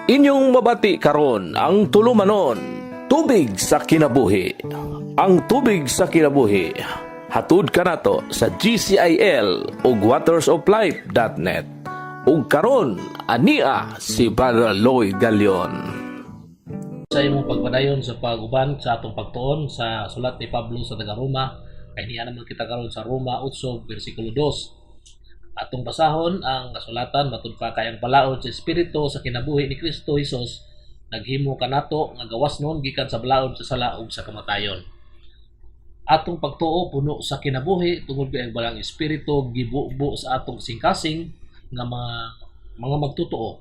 Inyong mabati karon ang tulumanon, tubig sa kinabuhi. Ang tubig sa kinabuhi hatud kanato sa GCIL ug watersoflife.net. Ug karon ania si Brother Lloyd Galion. Sa imong pagpadayon sa pag-uban sa atong pagtuon sa sulat ni Pablo sa taga-Roma, kay niya naman kita karon sa Roma 8 bersikulo 2. Atong basahon ang kasulatan matud pa kay ang balaod sa espiritu sa kinabuhi ni Kristo Hesus naghimo kanato nga gawasnon gikan sa balaod sa sala ug sa kamatayon. Atong pagtuo puno sa kinabuhi tungod kay ang balang espiritu gibubo sa atong singkasing nga mga magtutuo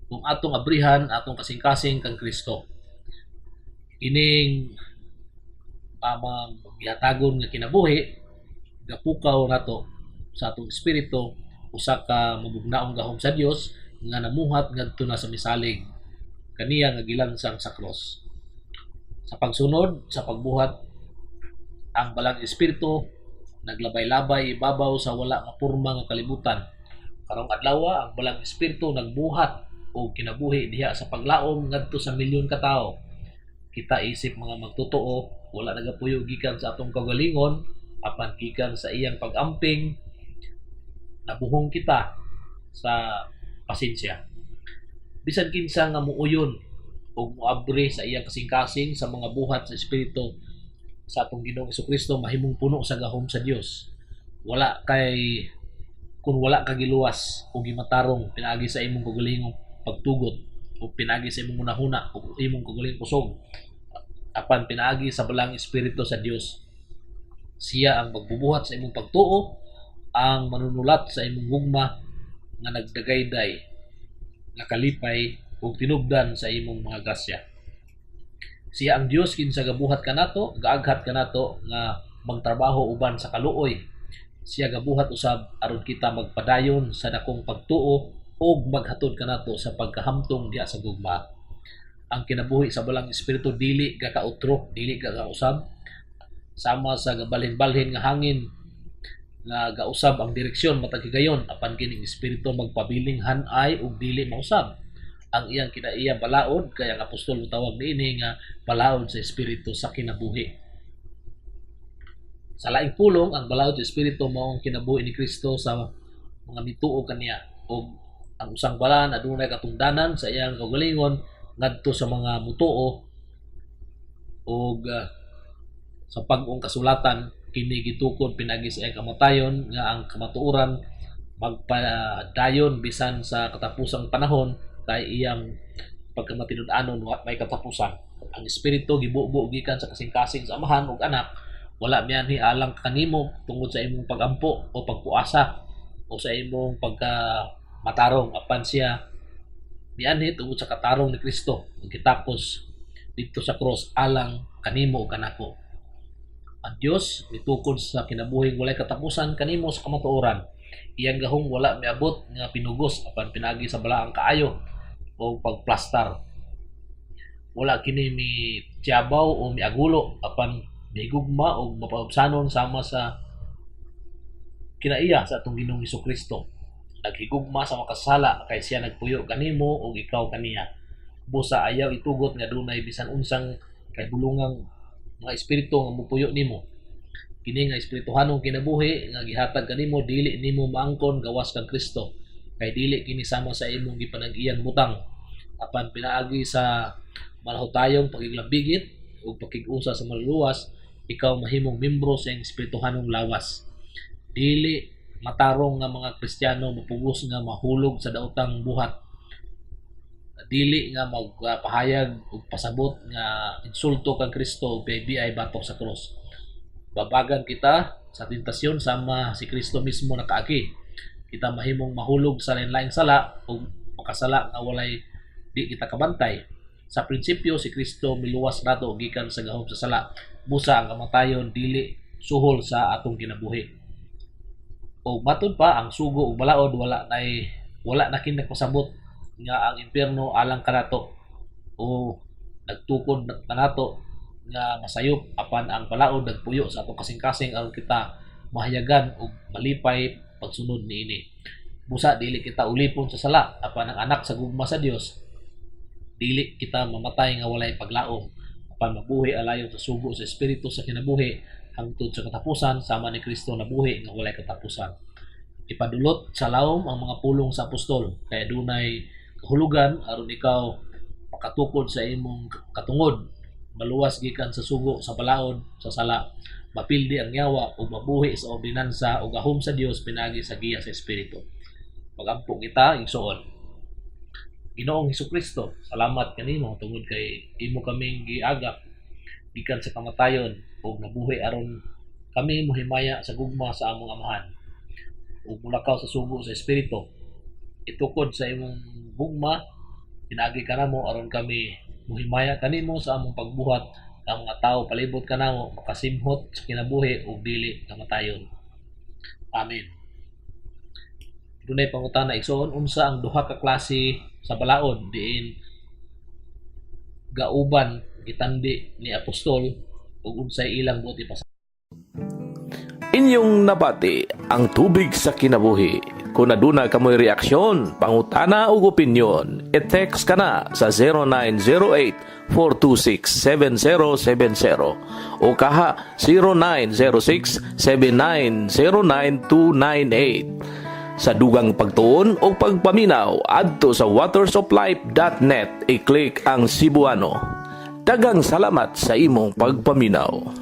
kung atong abrihan atong kasing-kasing kang Kristo. Ining amang gihatagon nga kinabuhi gapukaw nato sa atong espiritu usa ka mabugnaong gahom sa Dios nga namuhat ngadto na sa misalig kaniya nga gilansang sa cross. Sa pagsunod sa pagbuhat ang balang espiritu naglabay-labay ibabaw sa wala nga porma nga kalibutan. Karong adlaw ang balang espiritu nagbuhat og kinabuhi diha sa paglaom ngadto sa milyon ka tawo. Kita isip mga magtotoo wala nagapuyo gikan sa atong kagalingon apan gikan sa iyang pag-amping nabuhong kita sa pasensya. Bisan kinsa nga muuyon o muabri sa iyang kasing-kasing sa mga buhat sa espiritu sa atong Ginoong Jesucristo mahimong puno sa gahom sa Dios. Kung wala ka giluwas o gimatarong pinaagi sa imong kagulingong pagtugot o pinaagi sa imong hunahuna o imong kagulingong kusog apan pinaagi sa balang espiritu sa Dios. Siya ang magbubuhat sa imong pagtuo, ang manunulat sa imong gugma nga nagdagayday nga kalipay ug tinubdan sa imong mga grasya. Siya ang Dios kinsa gabuhat kanato, gaaghat kanato nga magtrabaho uban sa kaluoy. Siya gabuhat usab aron kita magpadayon sa dakong pagtuo ug maghatod kanato sa pagkahamtong diha sa gugma. Ang kinabuhi sa balang espiritu dili gakautro, dili gakausab sama sa gabalhin-balhin nga hangin nga gausab ang direksyon matag higayon apan kining espiritu magpabiling hanay ug dili mausab. Ang iyang kinaiya balaod kay ang apostol tawag niini nga balaod sa espiritu sa kinabuhi. Sa laing pulong ang balaod sa espiritu mao ang kinabuhi ni Kristo sa mga mituo kaniya ug ang usang balaan adunay katungdanan sa iyang kaugalingon ngadto sa mga mutuo ug sa pag-ong kasulatan kini gitukod pinagi sa iyang kamatayon nga ang kamatuoran magpadayon bisan sa katapusang panahon kay iyang pagkamatinud-anon wa may katapusan. Ang espiritu gibubo gikan sa kasing-kasing sa amahan ug anak wala miyanhi alang kanimo tungod sa imong pagampo o pagpuasa o sa imong pagkamatarong apan siya miyanhi tungod sa katarong ni Kristo gitapos dito sa cross alang kanimo ug kanako. Ang Dios mitukod sa kinabuhing walay katapusan kanimo sa kamatuoran. Iyang gahong wala miabot nga pinugos apan pinagi sa balaang kaayo o pagplastar. Wala kini mi tiyabaw o miagulo apan mihigugma o mapaubsanon sama sa kinaiya sa atong Ginoong Jesucristo. Naghigugma sa makasala kay siya nagpuyo kanimo ug ikaw kaniya. Busa ayaw itugot nga dunay bisan unsang kay bulungang mga espiritu nga mupuyo nimo. Kini nga espirituhanong kinabuhi nga gihatag kanimo dili nimo maangkon gawas kang Kristo. Kay dili kini sama sa imong gipanag-iyang butang apan pinaagi sa malahutayong pagiglambigit ug pakig-usa sa maluluwas ikaw mahimong membro sa espirituhanong lawas. Dili matarong nga mga Kristiyano mapugos nga mahulog sa daotang buhat. Dili nga magpahayag ug pasabot nga insulto kang Kristo ug ay batok sa cross. Babagan kita sa tentasyon sama si Kristo mismo nakaagi. Kita mahimong mahulog sa lain-laing sala ug makasala nga walay di kita kabantay. Sa prinsipyo si Kristo miluwas nato gikan sa gahom sa sala. Busa ang kamatayon dili suhol sa atong kinabuhi. O matud pa ang sugo ug balaod wala na kini nagpasabot nga ang impierno alang kanato o nagtukod kanato nga masayop apan ang balaod nagpuyo sa atong kasing-kasing aron kita mahayagan og malipay pagsunod niini. Busa dili kita ulipon sa sala apan ang anak sa gugma sa Dios dili kita mamatay nga walay paglaom, apan mabuhi alayon sa sugo sa espiritu sa kinabuhi hangtod sa katapusan sama ni Kristo na buhi nga walay katapusan. Ipadulot sa lawom ang mga pulong sa apostol kay adunay kahulugan aron ikaw makatukod sa imong katungod, maluwas gikan sa sugo sa balaod sa sala, mapildi ang yawa ug mabuhi sa ordinansa ug gahom sa Dios pinagi sa giya sa espiritu. Magampo kita igsuon. Ginoong Hesukristo, salamat kanimo tungod kay imo kaming giagak gikan sa kamatayon ug nabuhi aron kami mohimaya sa gugma sa among amahan ug mulakaw sa sugo sa espiritu. Itukod sa imong gugma pinagi kanamo aron kami mohimaya kanimo sa among pagbuhat ang mga tao palibot kanamo makasimhot sa kinabuhi ug dili kamatayon. Amen. Dunay pangutana igsoon, unsa ang duha ka klase sa balaod diin gauban gitandi ni apostol ug unsay ilang buti pa. Inyong nabati ang tubig sa kinabuhi. Kung aduna kamoy reaksyon, pangutana ug opinyon, i-text ka na sa 0908-426-7070 o kaha 0906-7909-298. Sa dugang pagtuon o pagpaminaw, adto sa watersoflife.net, i-click ang Cebuano. Daghang salamat sa imong pagpaminaw.